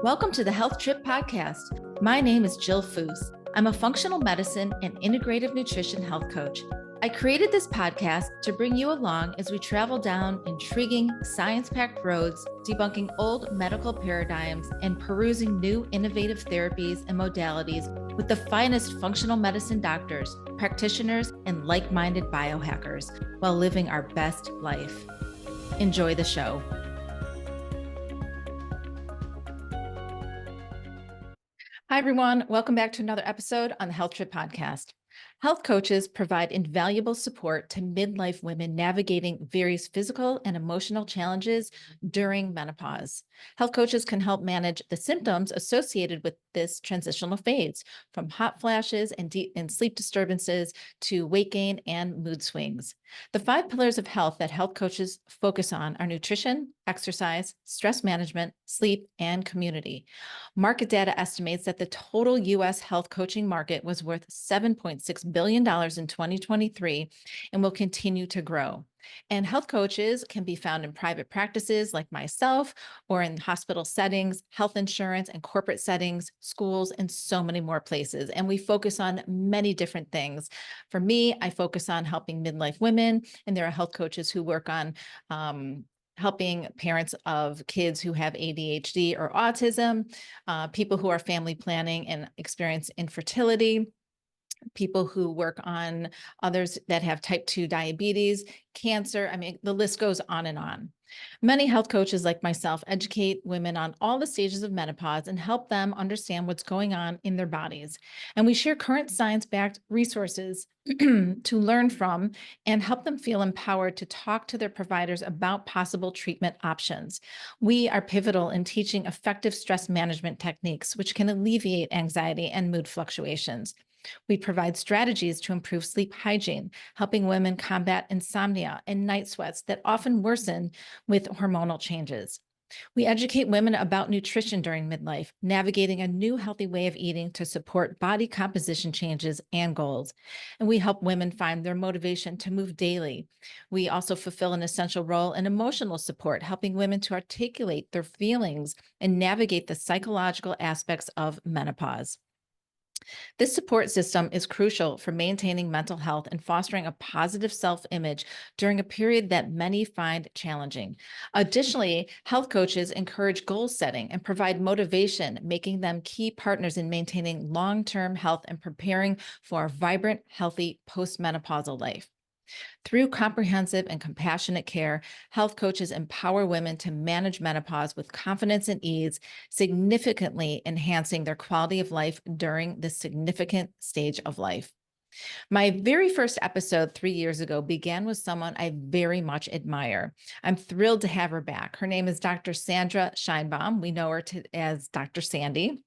Welcome to the Health Trip Podcast. My name is Jill Foose. I'm a functional medicine and integrative nutrition health coach. I created this podcast to bring you along as we travel down intriguing, science packed roads, debunking old medical paradigms and perusing new innovative therapies and modalities with the finest functional medicine doctors, practitioners, and like minded biohackers while living our best life. Enjoy the show. Hi, everyone. Welcome back to another episode on the Health Trip Podcast. Health coaches provide invaluable support to midlife women navigating various physical and emotional challenges during menopause. Health coaches can help manage the symptoms associated with this transitional phase, from hot flashes and sleep disturbances to weight gain and mood swings. The 5 pillars of health that health coaches focus on are nutrition, exercise, stress management, sleep, and community. Market data estimates that the total U.S. health coaching market was worth $7.6 billion in 2023 and will continue to grow. And health coaches can be found in private practices like myself, or in hospital settings, health insurance and corporate settings, schools, and so many more places. And we focus on many different things. For me, I focus on helping midlife women, and there are health coaches who work on helping parents of kids who have ADHD or autism, people who are family planning and experience infertility, people who work on others that have type 2 diabetes, cancer. I mean, the list goes on and on. Many health coaches like myself educate women on all the stages of menopause and help them understand what's going on in their bodies. And we share current science-backed resources to learn from and help them feel empowered to talk to their providers about possible treatment options. We are pivotal in teaching effective stress management techniques, which can alleviate anxiety and mood fluctuations. We provide strategies to improve sleep hygiene, helping women combat insomnia and night sweats that often worsen with hormonal changes. We educate women about nutrition during midlife, navigating a new healthy way of eating to support body composition changes and goals. And we help women find their motivation to move daily. We also fulfill an essential role in emotional support, helping women to articulate their feelings and navigate the psychological aspects of menopause. This support system is crucial for maintaining mental health and fostering a positive self-image during a period that many find challenging. Additionally, health coaches encourage goal setting and provide motivation, making them key partners in maintaining long-term health and preparing for a vibrant, healthy postmenopausal life. Through comprehensive and compassionate care, health coaches empower women to manage menopause with confidence and ease, significantly enhancing their quality of life during this significant stage of life. My very first episode 3 years ago began with someone I very much admire. I'm thrilled to have her back. Her name is Dr. Sandra Scheinbaum. We know her as Dr. Sandy.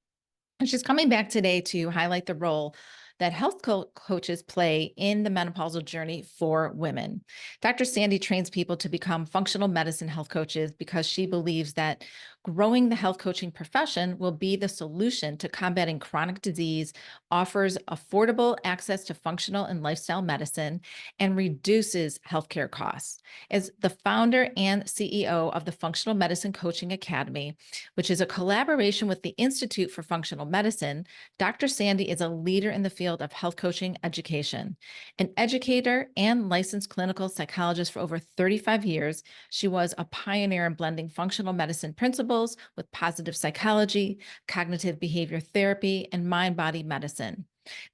And she's coming back today to highlight the role that health coaches play in the menopausal journey for women. Dr. Sandy trains people to become functional medicine health coaches because she believes that growing the health coaching profession will be the solution to combating chronic disease, offers affordable access to functional and lifestyle medicine, and reduces healthcare costs. As the founder and CEO of the Functional Medicine Coaching Academy, which is a collaboration with the Institute for Functional Medicine, Dr. Sandy is a leader in the field of health coaching education. An educator and licensed clinical psychologist for over 35 years, she was a pioneer in blending functional medicine principles with positive psychology, cognitive behavior therapy, and mind-body medicine.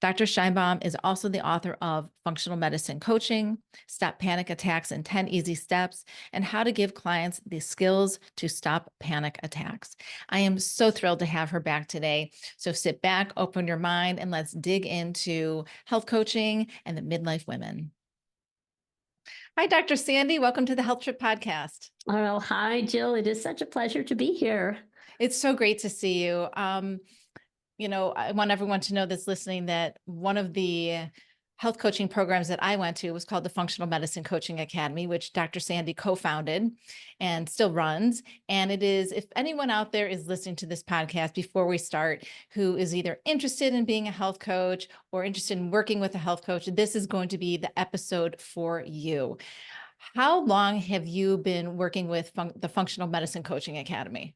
Dr. Scheinbaum is also the author of Functional Medicine Coaching, Stop Panic Attacks in 10 Easy Steps, and How to Give Clients the Skills to Stop Panic Attacks. I am so thrilled to have her back today. So sit back, open your mind, and let's dig into health coaching and the midlife women. Hi, Dr. Sandy. Welcome to the Health Trip Podcast. Oh, hi, Jill. It is such a pleasure to be here. It's so great to see you. I want everyone to know that's listening that one of the health coaching programs that I went to was called the Functional Medicine Coaching Academy, which Dr. Sandy co-founded and still runs. And it is, if anyone out there is listening to this podcast before we start, who is either interested in being a health coach or interested in working with a health coach, this is going to be the episode for you. How long have you been working with the Functional Medicine Coaching Academy?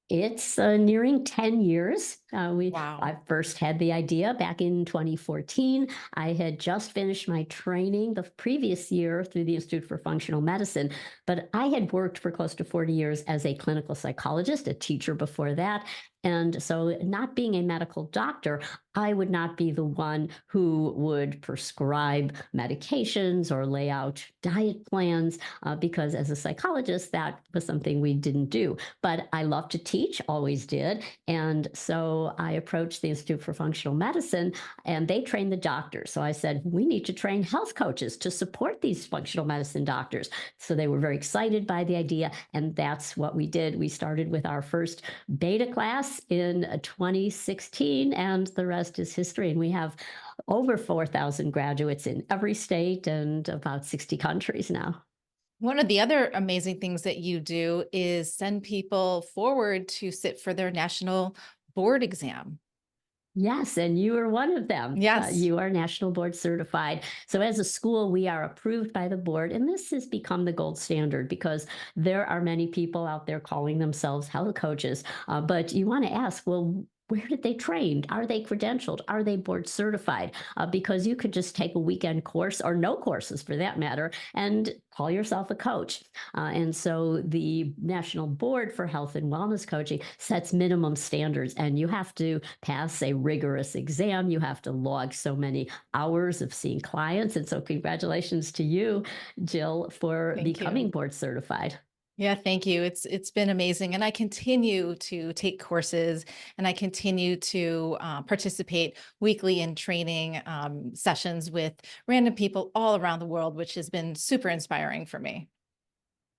It's nearing 10 years. Wow. I first had the idea back in 2014. I had just finished my training the previous year through the Institute for Functional Medicine, but I had worked for close to 40 years as a clinical psychologist, a teacher before that. And so, not being a medical doctor, I would not be the one who would prescribe medications or lay out diet plans, because as a psychologist, that was something we didn't do. But I love to teach, always did. And so I approached the Institute for Functional Medicine and they train the doctors. So I said, we need to train health coaches to support these functional medicine doctors. So they were very excited by the idea. And that's what we did. We started with our first beta class in 2016, and the rest is history. And we have over 4,000 graduates in every state and about 60 countries now. One of the other amazing things that you do is send people forward to sit for their national board exam. Yes, and you are one of them. Yes. You are national board certified. So, as a school, we are approved by the board, and this has become the gold standard because there are many people out there calling themselves health coaches. But you want to ask, well, where did they train? Are they credentialed? Are they board certified? Because you could just take a weekend course or no courses for that matter and call yourself a coach. And so the National Board for Health and Wellness Coaching sets minimum standards, and you have to pass a rigorous exam. You have to log so many hours of seeing clients. And so, congratulations to you, Jill, for Thank becoming you. board certified. Yeah, thank you. It's been amazing, and I continue to take courses, and I continue to participate weekly in training sessions with random people all around the world, which has been super inspiring for me.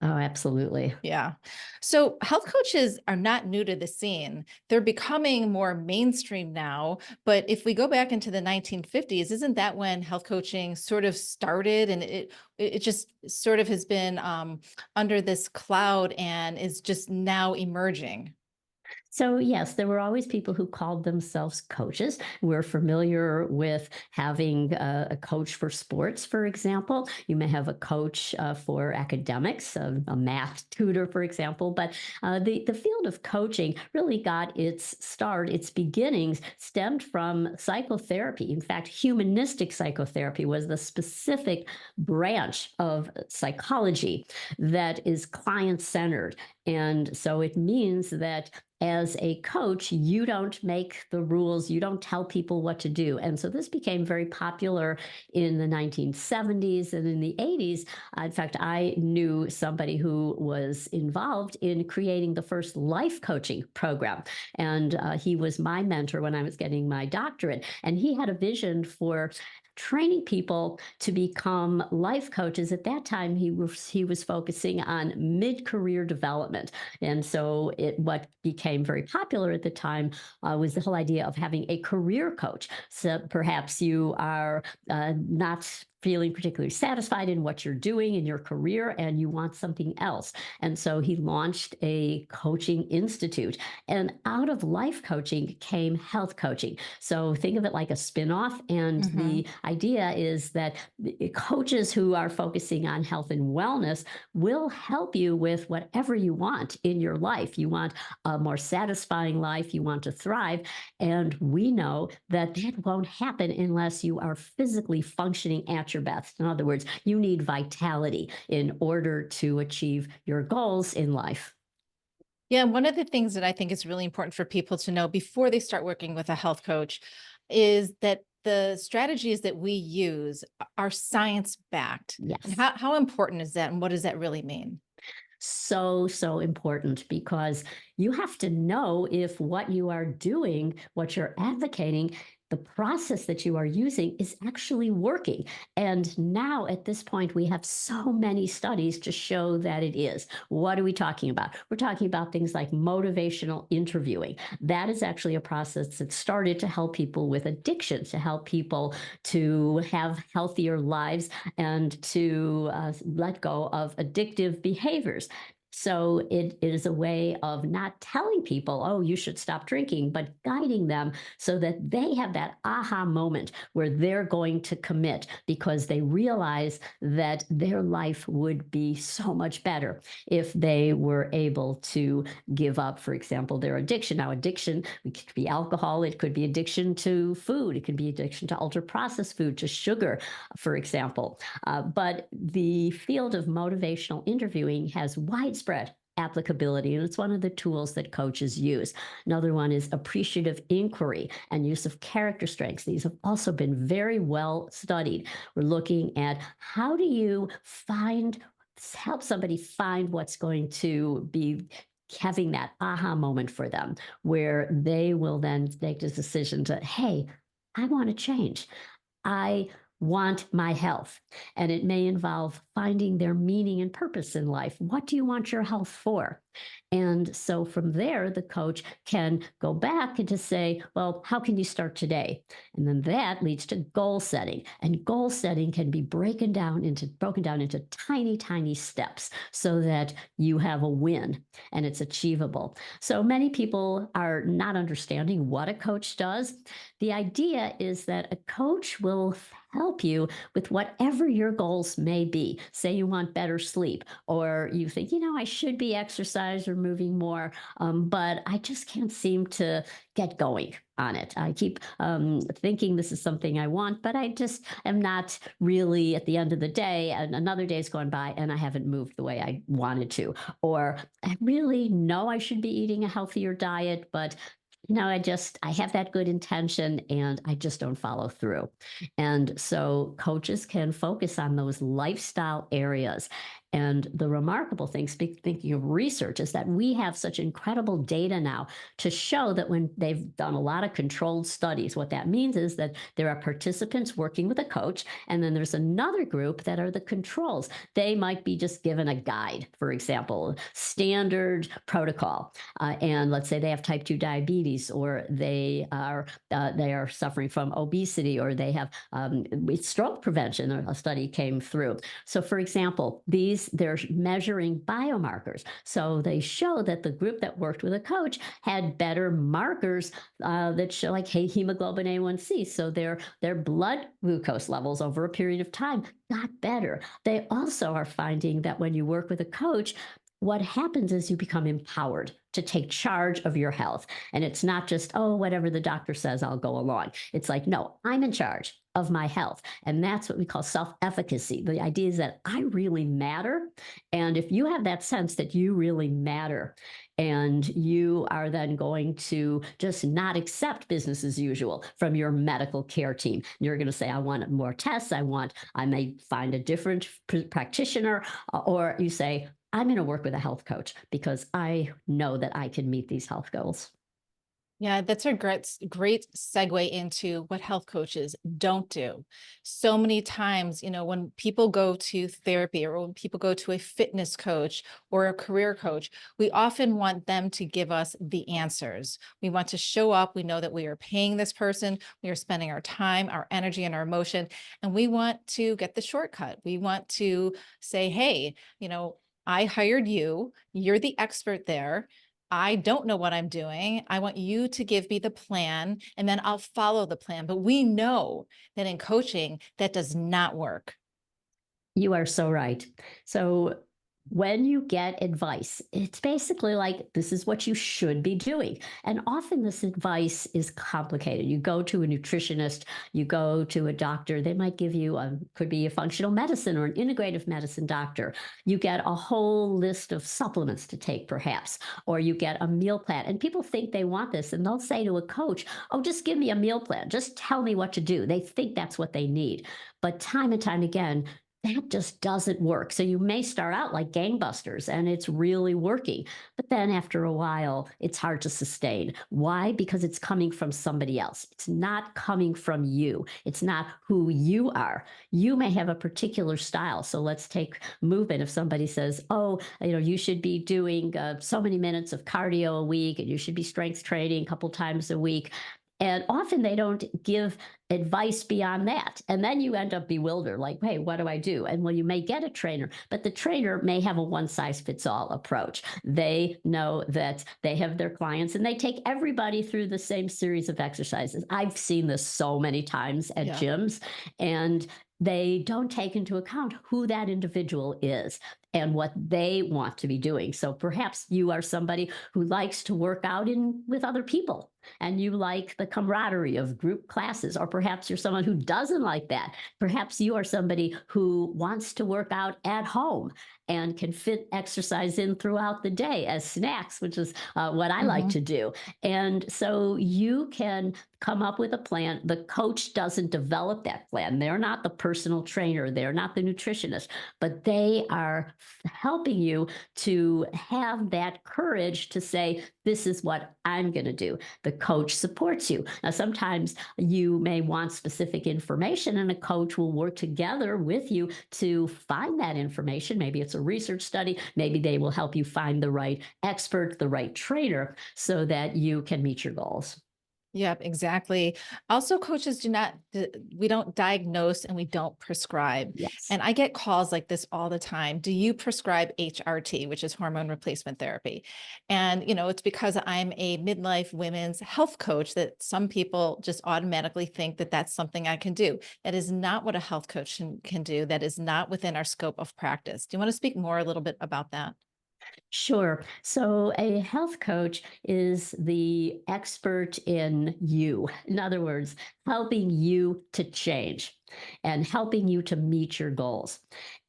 Oh, absolutely. Yeah. So health coaches are not new to the scene. They're becoming more mainstream now. But if we go back into the 1950s, isn't that when health coaching sort of started? And it just sort of has been under this cloud and is just now emerging. So, yes, there were always people who called themselves coaches. We're familiar with having a coach for sports, for example. You may have a coach for academics, a math tutor, for example. But the field of coaching really got its start, its beginnings stemmed from psychotherapy. In fact, humanistic psychotherapy was the specific branch of psychology that is client centered. And so it means that as a coach, you don't make the rules, you don't tell people what to do. And so this became very popular in the 1970s and in the 80s. In fact, I knew somebody who was involved in creating the first life coaching program. And he was my mentor when I was getting my doctorate. And he had a vision for training people to become life coaches. At that time he was focusing on mid-career development, and so what became very popular at the time was the whole idea of having a career coach. So perhaps you are not feeling particularly satisfied in what you're doing in your career and you want something else. And so he launched a coaching institute. And out of life coaching came health coaching. So think of it like a spin-off. And Hmm. the idea is that coaches who are focusing on health and wellness will help you with whatever you want in your life. You want a more satisfying life, you want to thrive. And we know that that won't happen unless you are physically functioning at your best. In other words, you need vitality in order to achieve your goals in life. Yeah, one of the things that I think is really important for people to know before they start working with a health coach is that the strategies that we use are science backed. And Yes. how important is that? And what does that really mean? So important because you have to know if what you are doing, what you're advocating, the process that you are using is actually working. And now at this point, we have so many studies to show that it is. What are we talking about? We're talking about things like motivational interviewing. That is actually a process that started to help people with addiction, to help people to have healthier lives and to let go of addictive behaviors. So it is a way of not telling people, oh, you should stop drinking, but guiding them so that they have that aha moment where they're going to commit because they realize that their life would be so much better if they were able to give up, for example, their addiction. Now, addiction, it could be alcohol, it could be addiction to food, it could be addiction to ultra processed food, to sugar, for example. But the field of motivational interviewing has widespread applicability, and it's one of the tools that coaches use. Another one is appreciative inquiry and use of character strengths. These have also been very well studied. We're looking at how do you help somebody find what's going to be having that aha moment for them, where they will then make this decision to, hey, I want to change. I want my health. And it may involve finding their meaning and purpose in life. What do you want your health for? And so from there, the coach can go back and to say, well, how can you start today? And then that leads to goal setting. And goal setting can be broken down into tiny, tiny steps so that you have a win and it's achievable. So many people are not understanding what a coach does. The idea is that a coach will help you with whatever your goals may be. Say you want better sleep, or you think, I should be exercise or moving more, but I just can't seem to get going on it. I keep thinking this is something I want, but I just am not really at the end of the day, and another day's gone by and I haven't moved the way I wanted to. Or I really know I should be eating a healthier diet, but I have that good intention and I just don't follow through. And so coaches can focus on those lifestyle areas. And the remarkable thing, thinking of research, is that we have such incredible data now to show that when they've done a lot of controlled studies, what that means is that there are participants working with a coach, and then there's another group that are the controls. They might be just given a guide, for example, standard protocol. And let's say they have type 2 diabetes, or they are suffering from obesity, or they have stroke prevention. A study came through. So, for example, they're measuring biomarkers. So they show that the group that worked with a coach had better markers that show, like, hey, hemoglobin A1C. So their blood glucose levels over a period of time got better. They also are finding that when you work with a coach, what happens is you become empowered to take charge of your health. And it's not just, oh, whatever the doctor says, I'll go along. It's like, no, I'm in charge of my health. And that's what we call self-efficacy. The idea is that I really matter. And if you have that sense that you really matter, and you are then going to just not accept business as usual from your medical care team. You're going to say, I want more tests. I may find a different practitioner, or you say, I'm going to work with a health coach because I know that I can meet these health goals. Yeah, that's a great segue into what health coaches don't do. So many times, when people go to therapy or when people go to a fitness coach or a career coach, we often want them to give us the answers. We want to show up. We know that we are paying this person, we are spending our time, our energy, and our emotion, and we want to get the shortcut. We want to say, hey, I hired you, you're the expert there. I don't know what I'm doing. I want you to give me the plan and then I'll follow the plan. But we know that in coaching, that does not work. You are so right. So when you get advice, it's basically like, this is what you should be doing. And often this advice is complicated. You go to a nutritionist, you go to a doctor, they might give you could be a functional medicine or an integrative medicine doctor. You get a whole list of supplements to take, perhaps, or you get a meal plan. And people think they want this, and they'll say to a coach, oh, just give me a meal plan. Just tell me what to do. They think that's what they need. But time and time again, that just doesn't work. So you may start out like gangbusters and it's really working, but then after a while, it's hard to sustain. Why? Because it's coming from somebody else. It's not coming from you. It's not who you are. You may have a particular style. So let's take movement. If somebody says, oh, you should be doing so many minutes of cardio a week, and you should be strength training a couple times a week, And often they don't give advice beyond that. And then you end up bewildered, like, hey, what do I do? And well, you may get a trainer, but the trainer may have a one size fits all approach. They know that they have their clients and they take everybody through the same series of exercises. I've seen this so many times at Yeah. gyms, and they don't take into account who that individual is and what they want to be doing. So perhaps you are somebody who likes to work out in with other people and you like the camaraderie of group classes, or perhaps you're someone who doesn't like that. Perhaps you are somebody who wants to work out at home and can fit exercise in throughout the day as snacks, which is what I like Mhm. to do. And so you can come up with a plan. The coach doesn't develop that plan. They're not the personal trainer, they're not the nutritionist, but they are helping you to have that courage to say, this is what I'm going to do. The coach supports you. Now, sometimes you may want specific information, and a coach will work together with you to find that information. Maybe it's a research study. Maybe they will help you find the right expert, the right trainer, so that you can meet your goals. Yep, exactly. Also, coaches we don't diagnose and we don't prescribe. Yes. And I get calls like this all the time. Do you prescribe HRT, which is hormone replacement therapy? And, it's because I'm a midlife women's health coach that some people just automatically think that that's something I can do. That is not what a health coach can do. That is not within our scope of practice. Do you want to speak more a little bit about that? Sure. So a health coach is the expert in you. In other words, helping you to change and helping you to meet your goals.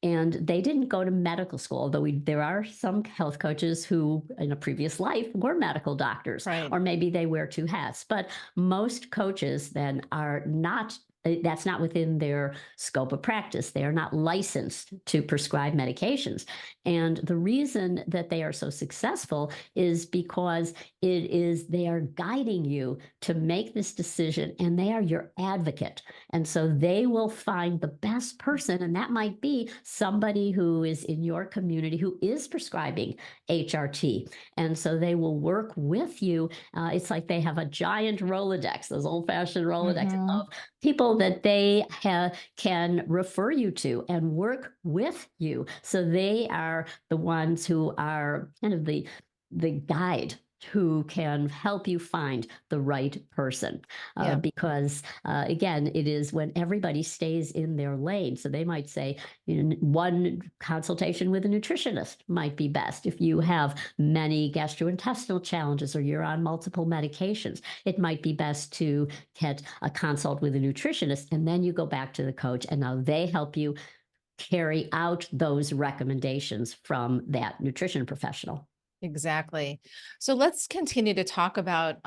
And they didn't go to medical school, although there are some health coaches who, in a previous life, were medical doctors, Right. or maybe they wear two hats. But most coaches then are not. That's not within their scope of practice. They are not licensed to prescribe medications. And the reason that they are so successful is because they are guiding you to make this decision, and they are your advocate. And so they will find the best person, and that might be somebody who is in your community who is prescribing HRT. And so they will work with you. It's like they have a giant Rolodex, those old fashioned Rolodex Hmm. of people that they can refer you to and work with you. So they are the ones who are kind of the guide who can help you find the right person. Yeah. Because again, it is when everybody stays in their lane. So they might say, one consultation with a nutritionist might be best if you have many gastrointestinal challenges or you're on multiple medications. It might be best to get a consult with a nutritionist, and then you go back to the coach, and now they help you carry out those recommendations from that nutrition professional. Exactly. So let's continue to talk about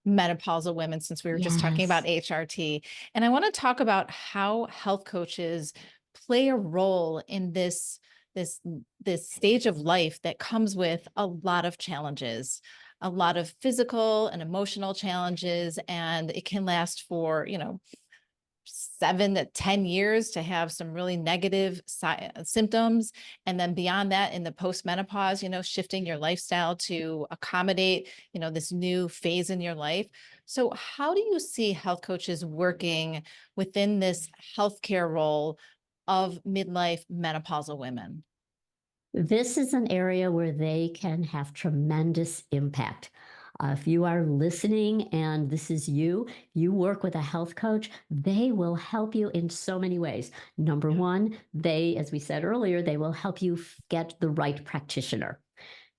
menopausal women since we were just talking about Yes. HRT. And I want to talk about how health coaches play a role in this this stage of life that comes with a lot of challenges, a lot of physical and emotional challenges, and it can last for, 7 to 10 years to have some really negative symptoms. And then beyond that, in the postmenopause, shifting your lifestyle to accommodate, this new phase in your life. So, how do you see health coaches working within this healthcare role of midlife menopausal women? This is an area where they can have tremendous impact. If you are listening and this is you, you work with a health coach, they will help you in so many ways. Number Yeah. one, they, as we said earlier, they will help you get the right practitioner.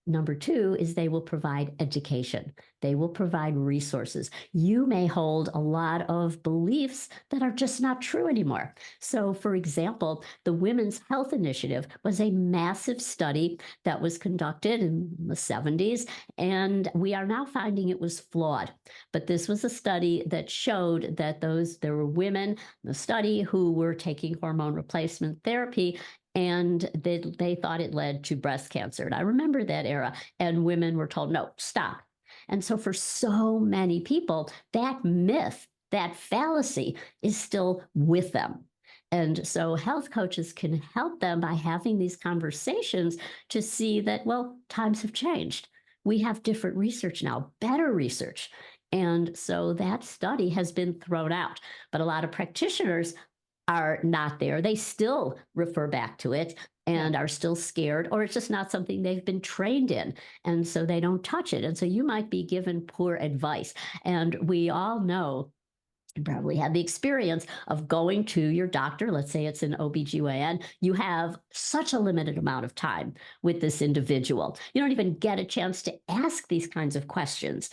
Number two is they will provide education. They will provide resources. You may hold a lot of beliefs that are just not true anymore. So, for example, the Women's Health Initiative was a massive study that was conducted in the 70s, and we are now finding it was flawed. But this was a study that showed that there were women in the study who were taking hormone replacement therapy, and they thought it led to breast cancer. And I remember that era, and women were told, no, stop. And so for so many people, that myth, that fallacy is still with them. And so health coaches can help them by having these conversations to see that, well, times have changed. We have different research now, better research. And so that study has been thrown out. But a lot of practitioners are not there. They still refer back to it Yeah. and are still scared, or it's just not something they've been trained in. And so they don't touch it. And so you might be given poor advice. And we all know, you probably had the experience of going to your doctor. Let's say it's an OBGYN. You have such a limited amount of time with this individual. You don't even get a chance to ask these kinds of questions.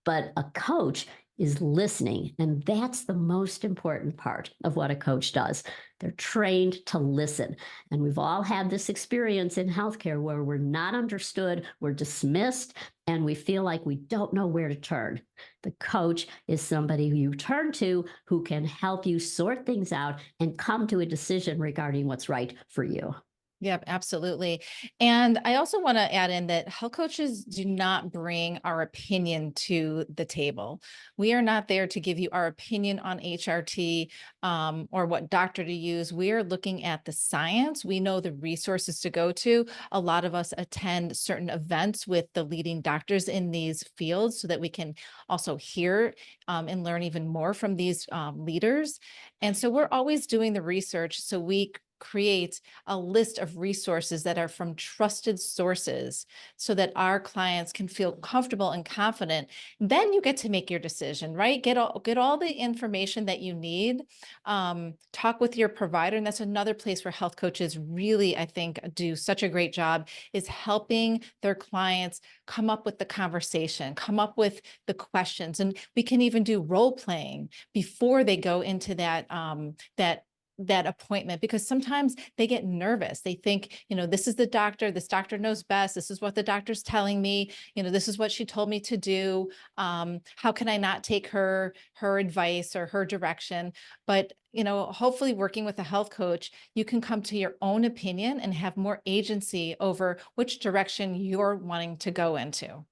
But a coach is listening. And that's the most important part of what a coach does. They're trained to listen. And we've all had this experience in healthcare where we're not understood, we're dismissed, and we feel like we don't know where to turn. The coach is somebody who you turn to who can help you sort things out and come to a decision regarding what's right for you. Yep, absolutely. And I also want to add in that health coaches do not bring our opinion to the table. We are not there to give you our opinion on HRT or what doctor to use. We are looking at the science. We know the resources to go to. A lot of us attend certain events with the leading doctors in these fields so that we can also hear and learn even more from these leaders. And so we're always doing the research so we create a list of resources that are from trusted sources so that our clients can feel comfortable and confident. Then you get to make your decision, right? Get all the information that you need. Talk with your provider. And that's another place where health coaches really, I think, do such a great job, is helping their clients come up with the conversation, come up with the questions. And we can even do role playing before they go into that appointment, because sometimes they get nervous. They think, this is the doctor, this doctor knows best. This is what the doctor's telling me. This is what she told me to do. How can I not take her advice or her direction? But, hopefully working with a health coach, you can come to your own opinion and have more agency over which direction you're wanting to go into.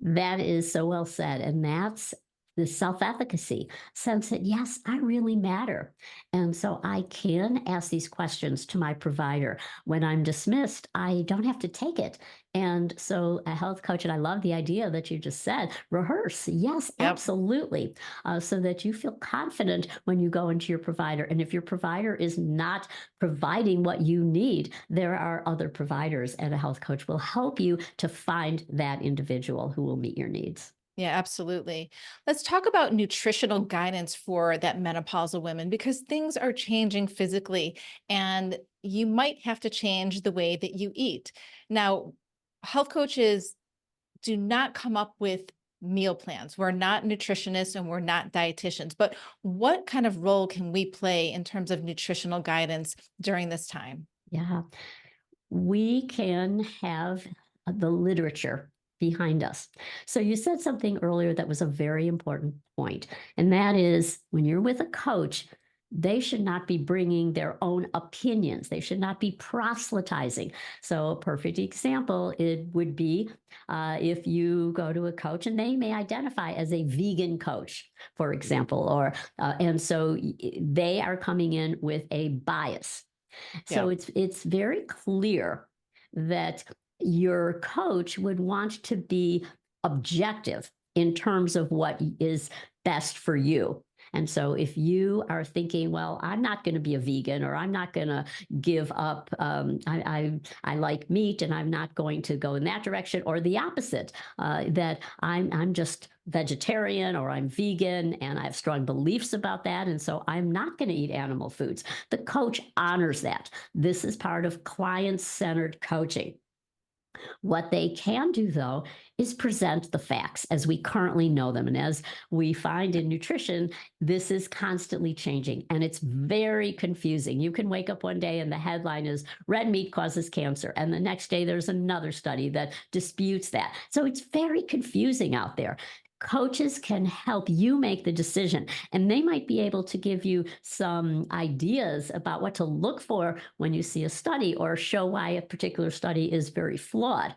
That is so well said. And that's the self efficacy sense that, yes, I really matter. And so I can ask these questions to my provider. When I'm dismissed, I don't have to take it. And so, a health coach, and I love the idea that you just said, rehearse. Yes, Yep. absolutely. So that you feel confident when you go into your provider. And if your provider is not providing what you need, there are other providers, and a health coach will help you to find that individual who will meet your needs. Yeah, absolutely. Let's talk about nutritional guidance for that menopausal women, because things are changing physically and you might have to change the way that you eat. Now, health coaches do not come up with meal plans. We're not nutritionists and we're not dietitians, but what kind of role can we play in terms of nutritional guidance during this time? Yeah. We can have the literature behind us. So you said something earlier that was a very important point, and that is when you're with a coach, they should not be bringing their own opinions. They should not be proselytizing. So a perfect example it would be if you go to a coach and they may identify as a vegan coach, for example, or and so they are coming in with a bias. Yeah. So it's very clear that your coach would want to be objective in terms of what is best for you. And so if you are thinking, well, I'm not going to be a vegan, or I'm not going to give up, I like meat and I'm not going to go in that direction, or the opposite, that I'm just vegetarian or I'm vegan and I have strong beliefs about that. And so I'm not going to eat animal foods. The coach honors that. This is part of client centered coaching. What they can do, though, is present the facts as we currently know them. And as we find in nutrition, this is constantly changing and it's very confusing. You can wake up one day and the headline is red meat causes cancer. And the next day, there's another study that disputes that. So it's very confusing out there. Coaches can help you make the decision, and they might be able to give you some ideas about what to look for when you see a study, or show why a particular study is very flawed.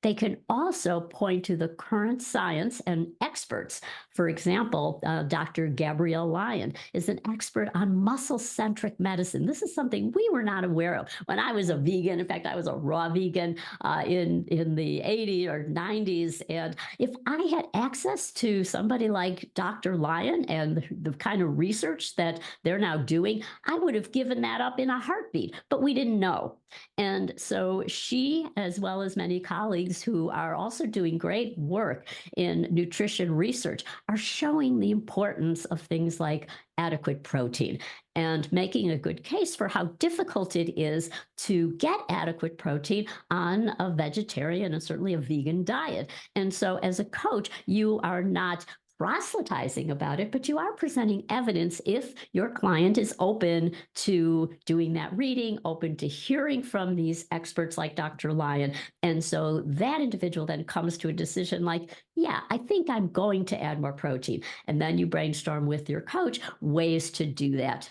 They can also point to the current science and experts. For example, Dr. Gabrielle Lyon is an expert on muscle centric medicine. This is something we were not aware of when I was a vegan. In fact, I was a raw vegan in the 80s or 90s. And if I had access to somebody like Dr. Lyon and the kind of research that they're now doing, I would have given that up in a heartbeat, but we didn't know. And so she, as well as many colleagues who are also doing great work in nutrition research, are showing the importance of things like adequate protein and making a good case for how difficult it is to get adequate protein on a vegetarian and certainly a vegan diet. And so, as a coach, you are not proselytizing about it, but you are presenting evidence if your client is open to doing that reading, open to hearing from these experts like Dr. Lyon. And so that individual then comes to a decision like, yeah, I think I'm going to add more protein. And then you brainstorm with your coach ways to do that.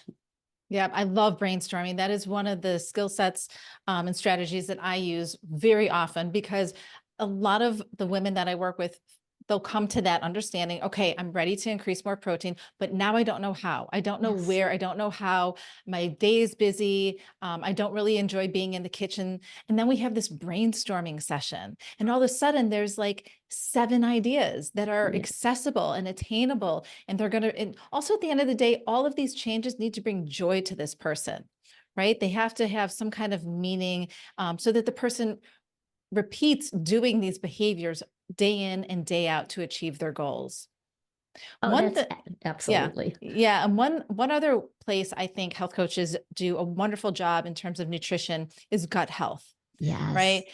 Yeah, I love brainstorming. That is one of the skill sets and strategies that I use very often because a lot of the women that I work with, they'll come to that understanding, okay, I'm ready to increase more protein, but now I don't know how. I don't know Yes. where, I don't know how. My day is busy. I don't really enjoy being in the kitchen. And then we have this brainstorming session. And all of a sudden there's like 7 ideas that are Yeah. accessible and attainable. And they're going to, and also at the end of the day, all of these changes need to bring joy to this person, right? They have to have some kind of meaning so that the person repeats doing these behaviors day in and day out to achieve their goals. Oh, One that's that, yeah, absolutely. yeah. And one other place I think health coaches do a wonderful job in terms of nutrition is gut health, Yes. right?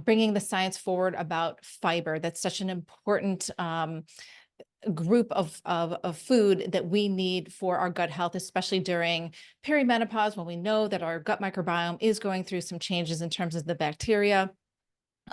Bringing the science forward about fiber. That's such an important group of food that we need for our gut health, especially during perimenopause when we know that our gut microbiome is going through some changes in terms of the bacteria,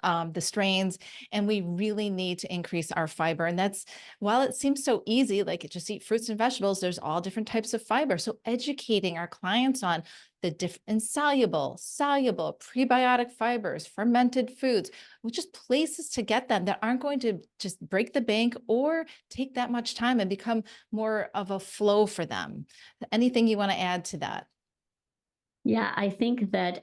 the strains, and we really need to increase our fiber. And that's, while it seems so easy, like just eat fruits and vegetables, there's all different types of fiber. So educating our clients on the different insoluble, soluble, prebiotic fibers, fermented foods, which is places to get them that aren't going to just break the bank or take that much time and become more of a flow for them. Anything you want to add to that? Yeah, I think that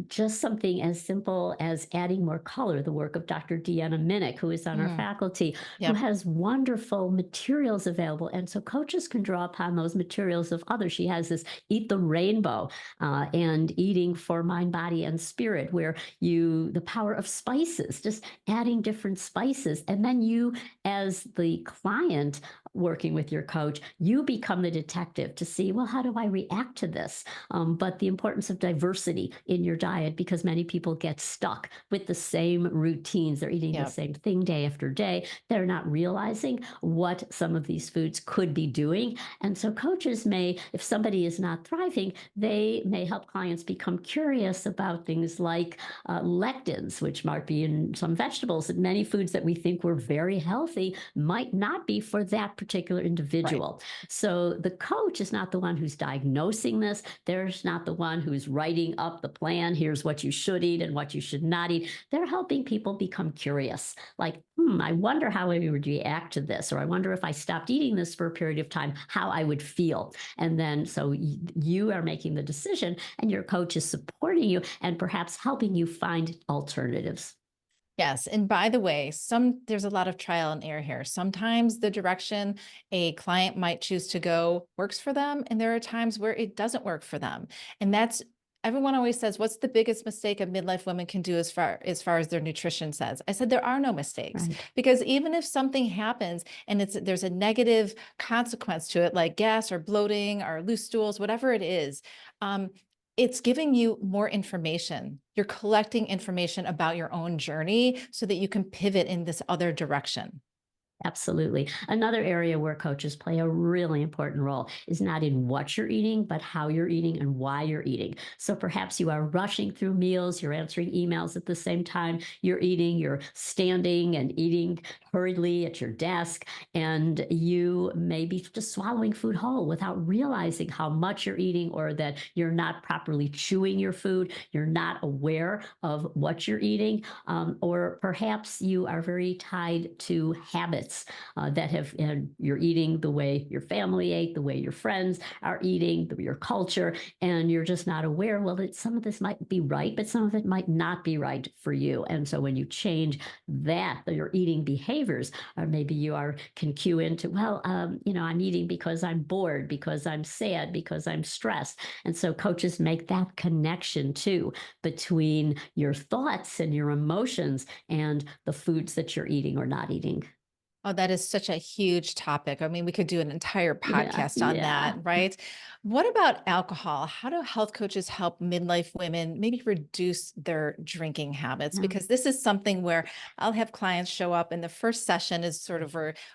just something as simple as adding more color, the work of Dr. Deanna Minnick, who is on our Mm, faculty, who yep. has wonderful materials available. And so coaches can draw upon those materials of others. She has this Eat the Rainbow and Eating for Mind, Body, and Spirit, where the power of spices, just adding different spices. And then you, as the client working with your coach, you become the detective to see, well, how do I react to this? But the importance of diversity in your diet because many people get stuck with the same routines. They're eating the Yep. same thing day after day. They're not realizing what some of these foods could be doing. And so, coaches may, if somebody is not thriving, they may help clients become curious about things like lectins, which might be in some vegetables, and many foods that we think were very healthy might not be for that particular Right. individual. So, the coach is not the one who's diagnosing this. There's not the one who's writing up the plan. Here's what you should eat and what you should not eat. They're helping people become curious. Like, I wonder how I would react to this, or I wonder if I stopped eating this for a period of time, how I would feel. And then so you are making the decision, and your coach is supporting you and perhaps helping you find alternatives. Yes. And by the way, there's a lot of trial and error here. Sometimes the direction a client might choose to go works for them. And there are times where it doesn't work for them. And that's, everyone always says, what's the biggest mistake a midlife woman can do as far as their nutrition says? I said, there are no mistakes Right. because even if something happens and there's a negative consequence to it, like gas or bloating or loose stools, whatever it is, it's giving you more information. You're collecting information about your own journey so that you can pivot in this other direction. Absolutely. Another area where coaches play a really important role is not in what you're eating, but how you're eating and why you're eating. So perhaps you are rushing through meals, you're answering emails at the same time you're eating, you're standing and eating hurriedly at your desk, and you may be just swallowing food whole without realizing how much you're eating or that you're not properly chewing your food, you're not aware of what you're eating, or perhaps you are very tied to habits that have, you're eating the way your family ate, the way your friends are eating, your culture, and you're just not aware. Well, that some of this might be right, but some of it might not be right for you. And so when you change that, your eating behaviors, or maybe you are can cue into, well, I'm eating because I'm bored, because I'm sad, because I'm stressed. And so coaches make that connection too between your thoughts and your emotions and the foods that you're eating or not eating. Oh, that is such a huge topic. I mean, we could do an entire Yeah, podcast on that, yeah. right? What about alcohol? How do health coaches help midlife women maybe reduce their drinking habits? Yeah. Because this is something where I'll have clients show up, and the first session is sort of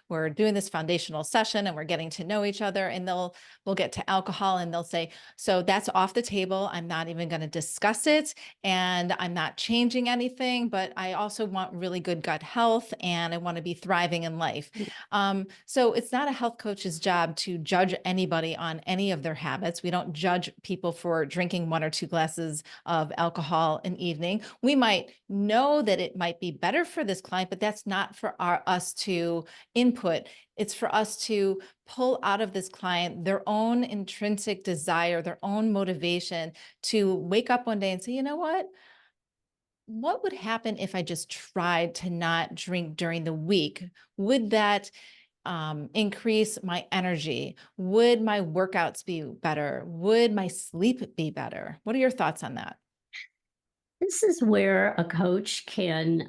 we're doing this foundational session and we're getting to know each other, and we'll get to alcohol and they'll say, "So that's off the table. I'm not even going to discuss it, and I'm not changing anything, but I also want really good gut health and I want to be thriving in life." So it's not a health coach's job to judge anybody on any of their habits. We don't judge people for drinking one or two glasses of alcohol an evening. We might know that it might be better for this client, but that's not for us to input. It's for us to pull out of this client their own intrinsic desire, their own motivation to wake up one day and say, you know what would happen if I just tried to not drink during the week? Would that increase my energy? Would my workouts be better? Would my sleep be better? What are your thoughts on that? This is where a coach can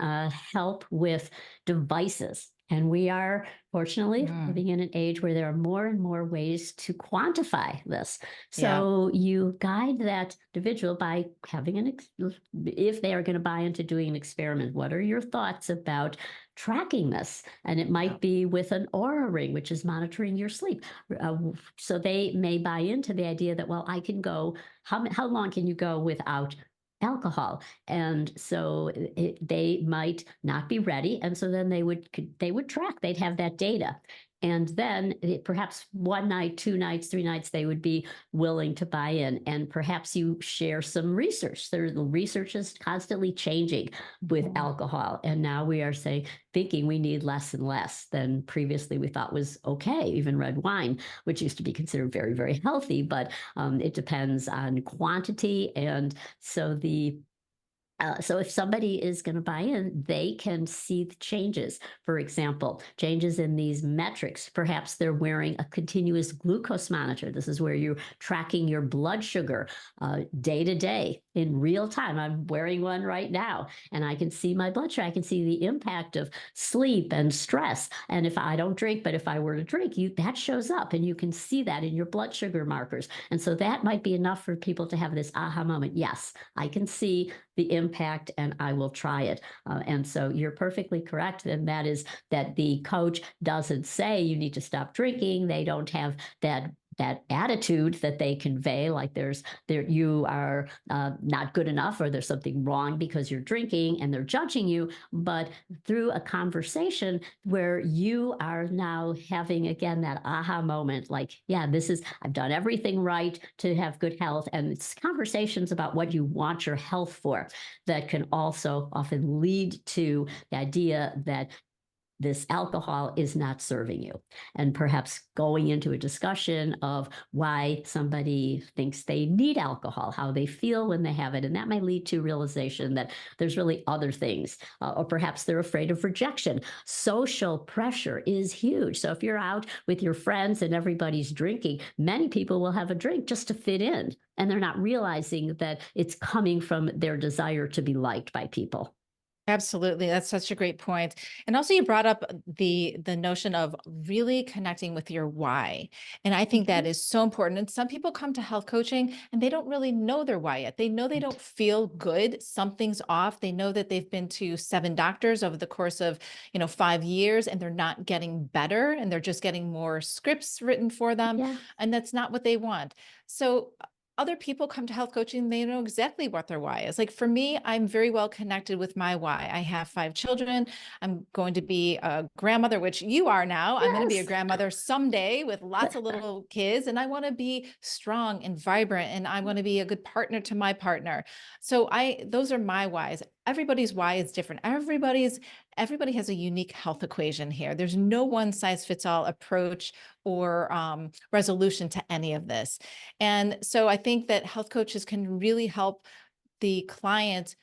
help with devices. And we are fortunately Mm, living in an age where there are more and more ways to quantify this. yeah. So you guide that individual by having if they are going to buy into doing an experiment, what are your thoughts about tracking this? And it Yeah. might be with an aura ring, which is monitoring your sleep. So they may buy into the idea that, well, I can go, how long can you go without alcohol? And so they might not be ready, and so then they would track, they'd have that data, and then perhaps one night, two nights, three nights, they would be willing to buy in, and perhaps you share some research. The research is constantly changing with Mhm. alcohol, and now we are saying, thinking we need less and less than previously we thought was okay. Even red wine, which used to be considered very, very healthy, but it depends on quantity. And so if somebody is going to buy in, they can see the changes. For example, changes in these metrics. Perhaps they're wearing a continuous glucose monitor. This is where you're tracking your blood sugar day to day in real time. I'm wearing one right now, and I can see my blood sugar. I can see the impact of sleep and stress. And if I don't drink, but if I were to drink, that shows up, and you can see that in your blood sugar markers. And so that might be enough for people to have this aha moment. Yes, I can see the impact and I will try it. And so you're perfectly correct. And that is that the coach doesn't say you need to stop drinking. They don't have that attitude that they convey, like you are not good enough, or there's something wrong because you're drinking, and they're judging you. But through a conversation where you are now having again that aha moment, like, yeah, I've done everything right to have good health. And it's conversations about what you want your health for that can also often lead to the idea that this alcohol is not serving you, and perhaps going into a discussion of why somebody thinks they need alcohol, how they feel when they have it. And that may lead to realization that there's really other things, or perhaps they're afraid of rejection. Social pressure is huge. So if you're out with your friends and everybody's drinking, many people will have a drink just to fit in, and they're not realizing that it's coming from their desire to be liked by people. Absolutely. That's such a great point. And also you brought up the notion of really connecting with your why. And I think that Mhm. is so important. And some people come to health coaching and they don't really know their why yet. They know they Right. don't feel good. Something's off. They know that they've been to 7 doctors over the course of, 5 years and they're not getting better and they're just getting more scripts written for them. Yeah. And that's not what they want. So other people come to health coaching, they know exactly what their why is. Like for me, I'm very well connected with my why. I have 5 children. I'm going to be a grandmother, which you are now. I'm going to be a Yes. grandmother someday with lots of little kids. And I want to be strong and vibrant and I want to be a good partner to my partner. So those are my whys. Everybody's why is different. Everybody has a unique health equation here. There's no one size fits all approach or resolution to any of this. And so I think that health coaches can really help the client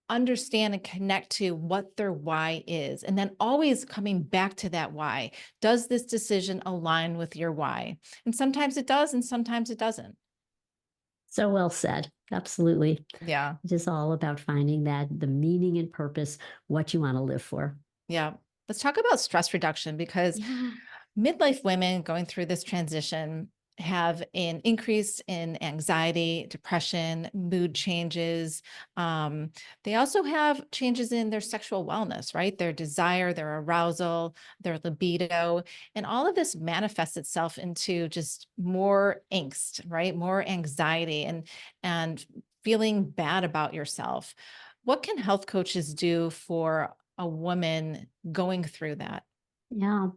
understand and connect to what their why is. And then always coming back to that why. Does this decision align with your why? And sometimes it does, and sometimes it doesn't. So well said. Absolutely. Yeah. It is all about finding that the meaning and purpose, what you want to live for. Yeah. Let's talk about stress reduction because Yeah. midlife women going through this transition have an increase in anxiety, depression, mood changes. Um, they also have changes in their sexual wellness, right? Their desire, their arousal, their libido. And all of this manifests itself into just more angst, right? More anxiety and feeling bad about yourself. What can health coaches do for a woman going through that? Yeah.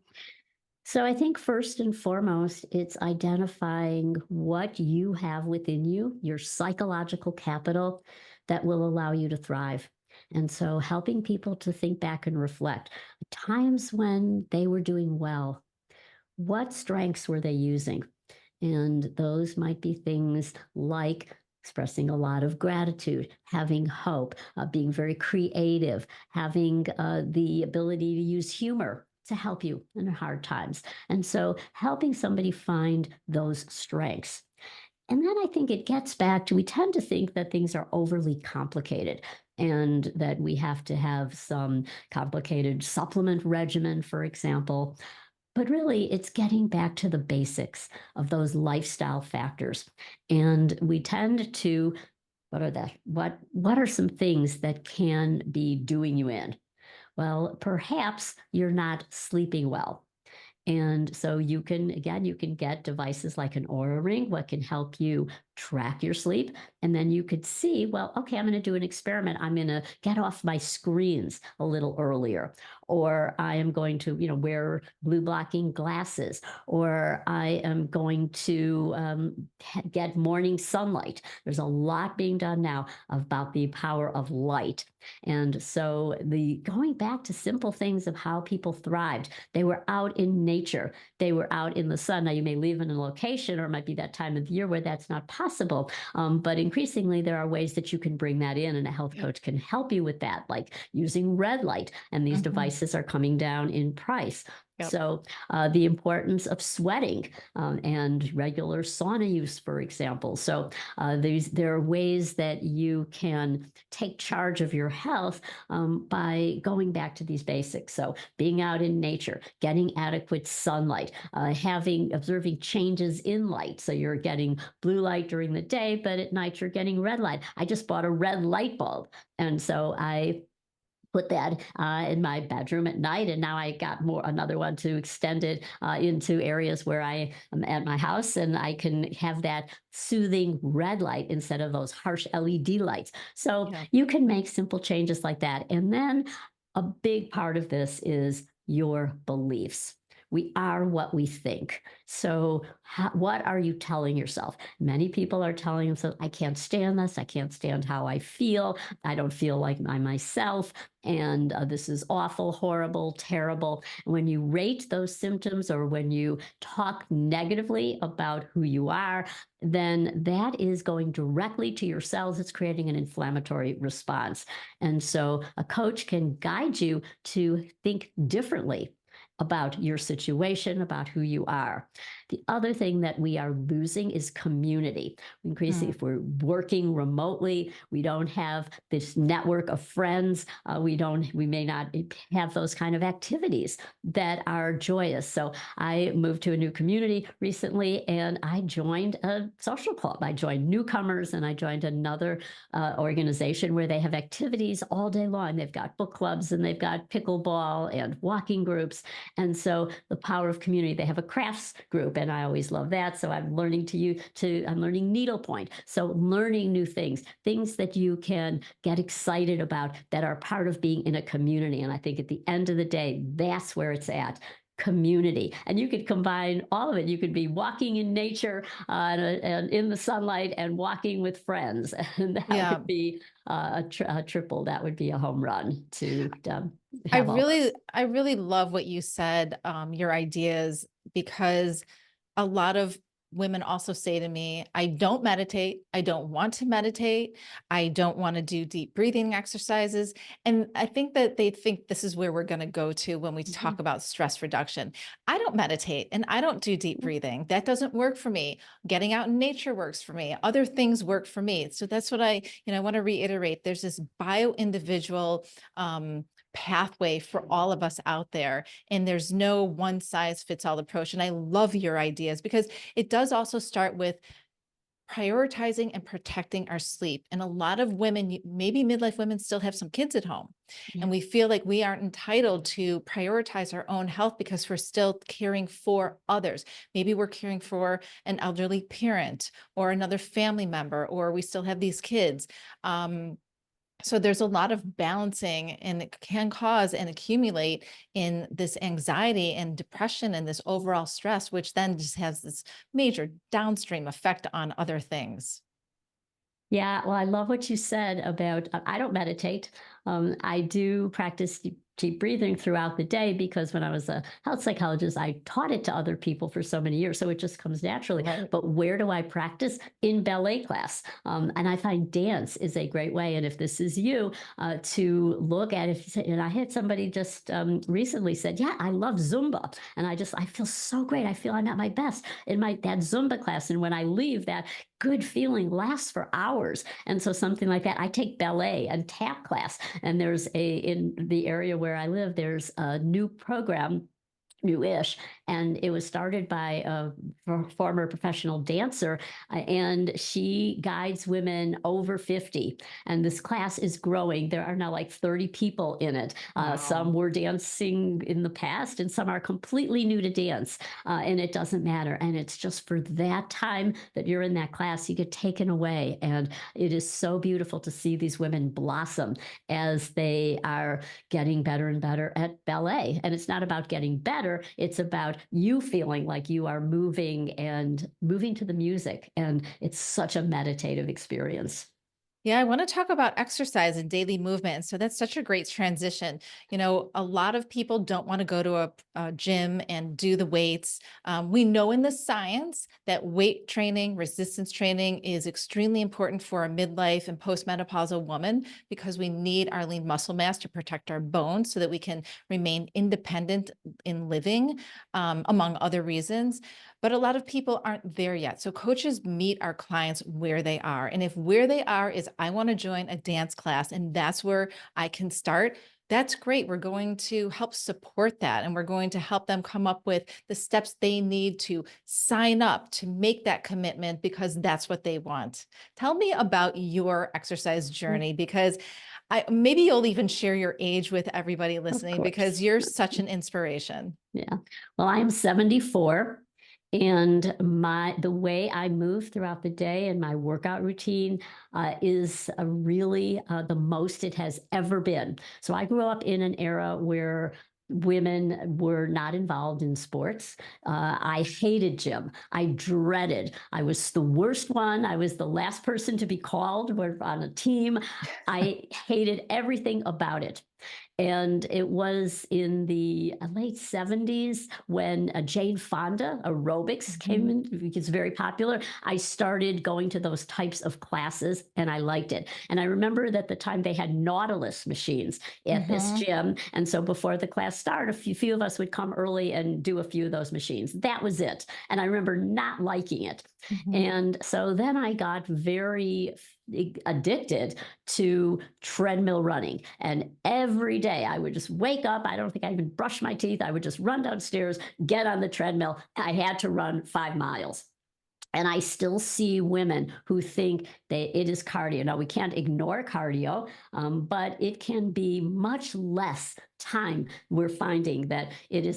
So I think first and foremost, it's identifying what you have within you, your psychological capital that will allow you to thrive. And so helping people to think back and reflect times when they were doing well, what strengths were they using? And those might be things like expressing a lot of gratitude, having hope, being very creative, having the ability to use humor to help you in hard times. And so helping somebody find those strengths. And then I think it gets back to we tend to think that things are overly complicated and that we have to have some complicated supplement regimen, for example. But really, it's getting back to the basics of those lifestyle factors. And we tend to, what are that? What are some things that can be doing you in? Well, perhaps you're not sleeping well. And so you can, again, you can get devices like an Aura Ring, what can help you track your sleep. And then you could see, well, okay, I'm going to do an experiment. I'm going to get off my screens a little earlier, or I am going to, wear blue blocking glasses, or I am going to get morning sunlight. There's a lot being done now about the power of light. And so the going back to simple things of how people thrived, they were out in nature. They were out in the sun. Now, you may live in a location, or it might be that time of year where that's not possible. But increasingly, there are ways that you can bring that in, and a health Yep. coach can help you with that, like using red light. And these Mhm. devices are coming down in price. Yep. So, the importance of sweating and regular sauna use, for example. So, there are ways that you can take charge of your health by going back to these basics. So, being out in nature, getting adequate sunlight, observing changes in light. So, you're getting blue light during the day, but at night you're getting red light. I just bought a red light bulb. And so I put that in my bedroom at night, and now I got another one to extend it into areas where I am at my house, and I can have that soothing red light instead of those harsh LED lights. So Yeah. you can make simple changes like that. And then a big part of this is your beliefs. We are what we think. So, what are you telling yourself? Many people are telling themselves, I can't stand this. I can't stand how I feel. I don't feel like I myself. And this is awful, horrible, terrible. When you rate those symptoms, or when you talk negatively about who you are, then that is going directly to your cells. It's creating an inflammatory response. And so a coach can guide you to think differently. about your situation, about who you are. The other thing that we are losing is community. Increasing, Mm. if we're working remotely, we don't have this network of friends. We may not have those kind of activities that are joyous. So I moved to a new community recently, and I joined a social club. I joined newcomers, and I joined another organization where they have activities all day long. They've got book clubs, and they've got pickleball and walking groups. And so the power of community, they have a crafts group, and I always love that. So I'm learning I'm learning needlepoint. So learning new things, things that you can get excited about that are part of being in a community. And I think at the end of the day, that's where it's at. Community. And you could combine all of it. You could be walking in nature and in the sunlight and walking with friends. And that Yeah. would be a triple. That would be a home run to I have all really, those. I really love what you said, your ideas, because a lot of women also say to me, I don't meditate. I don't want to meditate. I don't want to do deep breathing exercises. And I think that they think this is where we're going to go to when we talk Mhm. about stress reduction. I don't meditate and I don't do deep breathing. That doesn't work for me. Getting out in nature works for me. Other things work for me. So that's what I want to reiterate. There's this bio individual pathway for all of us out there. And there's no one size fits all approach. And I love your ideas because it does also start with prioritizing and protecting our sleep. And a lot of women, maybe midlife women, still have some kids at home. Yeah. And we feel like we aren't entitled to prioritize our own health because we're still caring for others. Maybe we're caring for an elderly parent or another family member, or we still have these kids. So there's a lot of balancing, and it can cause and accumulate in this anxiety and depression and this overall stress, which then just has this major downstream effect on other things. Yeah, well, I love what you said about I don't meditate. I do practice deep breathing throughout the day because when I was a health psychologist, I taught it to other people for so many years. So it just comes naturally. Right. But where do I practice? In ballet class. And I find dance is a great way. And if this is you, to look at if, and I had somebody just recently said, yeah, I love Zumba. And I feel so great. I feel I'm at my best in that Zumba class. And when I leave, that good feeling lasts for hours. And so something like that, I take ballet and tap class. And in the area where I live, there's a new program, newish, and it was started by a former professional dancer, and she guides women over 50. And this class is growing. There are now like 30 people in it. Some Wow. were dancing in the past, and some are completely new to dance. And it doesn't matter. And it's just for that time that you're in that class, you get taken away. And it is so beautiful to see these women blossom as they are getting better and better at ballet. And it's not about getting better, it's about you feeling like you are moving and moving to the music. And it's such a meditative experience. Yeah, I want to talk about exercise and daily movement. And so that's such a great transition. A lot of people don't want to go to a gym and do the weights. We know in the science that weight training, resistance training is extremely important for a midlife and postmenopausal woman because we need our lean muscle mass to protect our bones so that we can remain independent in living, among other reasons. But a lot of people aren't there yet. So coaches meet our clients where they are. And if where they are is, I want to join a dance class and that's where I can start, that's great. We're going to help support that. And we're going to help them come up with the steps they need to sign up to make that commitment because that's what they want. Tell me about your exercise journey because maybe you'll even share your age with everybody Of listening because course. you're such an inspiration. Yeah. Well, I am 74, and the way I move throughout the day and my workout routine is really the most it has ever been. So I grew up in an era where women were not involved in sports. I hated gym. I dreaded. I was the worst one. I was the last person to be called. We're on a team. I hated everything about it. And it was in the late 70s when Jane Fonda aerobics came Mhm. in, it's very popular. I started going to those types of classes and I liked it. And I remember that at the time they had Nautilus machines at this Mhm. gym. And so before the class started, a few of us would come early and do a few of those machines. That was it. And I remember not liking it. Mhm. And so then I got very addicted to treadmill running. And every day I would just wake up. I don't think I even brushed my teeth. I would just run downstairs, get on the treadmill. I had to run 5 miles. And I still see women who think that it is cardio. Now, we can't ignore cardio, but it can be much less time. We're finding that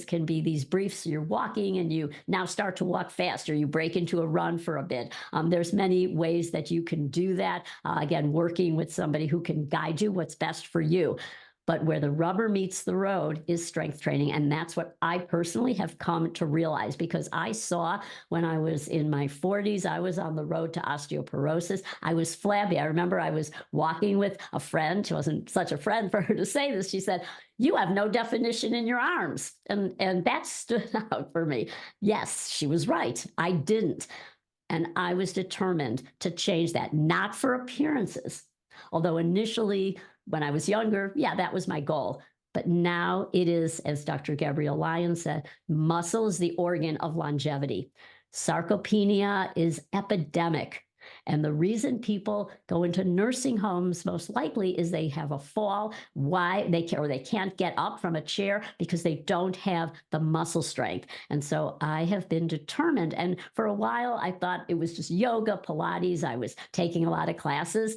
can be these briefs. You're walking and you now start to walk faster. You break into a run for a bit. There's many ways that you can do that. Again, working with somebody who can guide you what's best for you. But where the rubber meets the road is strength training. And that's what I personally have come to realize because I saw when I was in my 40s, I was on the road to osteoporosis. I was flabby. I remember I was walking with a friend. She wasn't such a friend for her to say this. She said, "You have no definition in your arms." And that stood out for me. Yes, she was right. I didn't. And I was determined to change that, not for appearances. Although initially, when I was younger, yeah, that was my goal. But now it is, as Dr. Gabrielle Lyon said, muscle is the organ of longevity. Sarcopenia is epidemic. And the reason people go into nursing homes most likely is they have a fall. Why they can or they can't get up from a chair because they don't have the muscle strength. And so I have been determined. And for a while, I thought it was just yoga, Pilates. I was taking a lot of classes.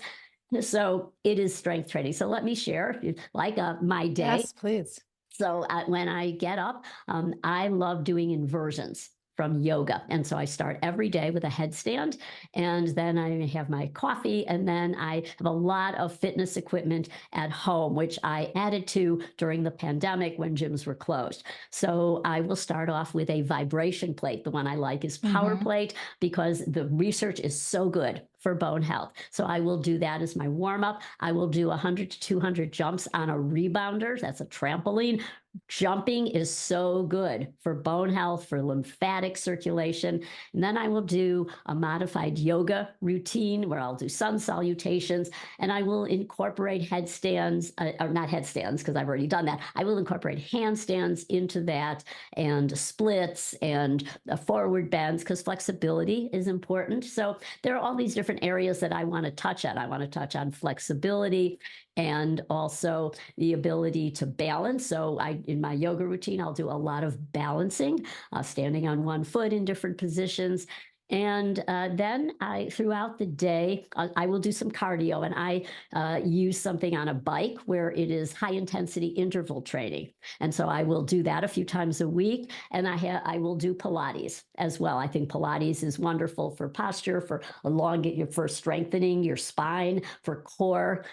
So it is strength training. So let me share, like my day. Yes, please. So when I get up, I love doing inversions from yoga. And so I start every day with a headstand, and then I have my coffee, and then I have a lot of fitness equipment at home, which I added to during the pandemic when gyms were closed. So I will start off with a vibration plate. The one I like is Power Mhm. Plate because the research is so good for bone health. So I will do that as my warm up. I will do 100 to 200 jumps on a rebounder. That's a trampoline. Jumping is so good for bone health, for lymphatic circulation. And then I will do a modified yoga routine where I'll do sun salutations and I will incorporate headstands, or not headstands, because I've already done that. I will incorporate handstands into that and splits and forward bends because flexibility is important. So there are all these different areas that I want to touch on. I want to touch on flexibility and also the ability to balance. So in my yoga routine, I'll do a lot of balancing, standing on one foot in different positions. And then throughout the day, I will do some cardio, and I use something on a bike where it is high intensity interval training. And so I will do that a few times a week, and I will do Pilates as well. I think Pilates is wonderful for posture, for strengthening your spine, for core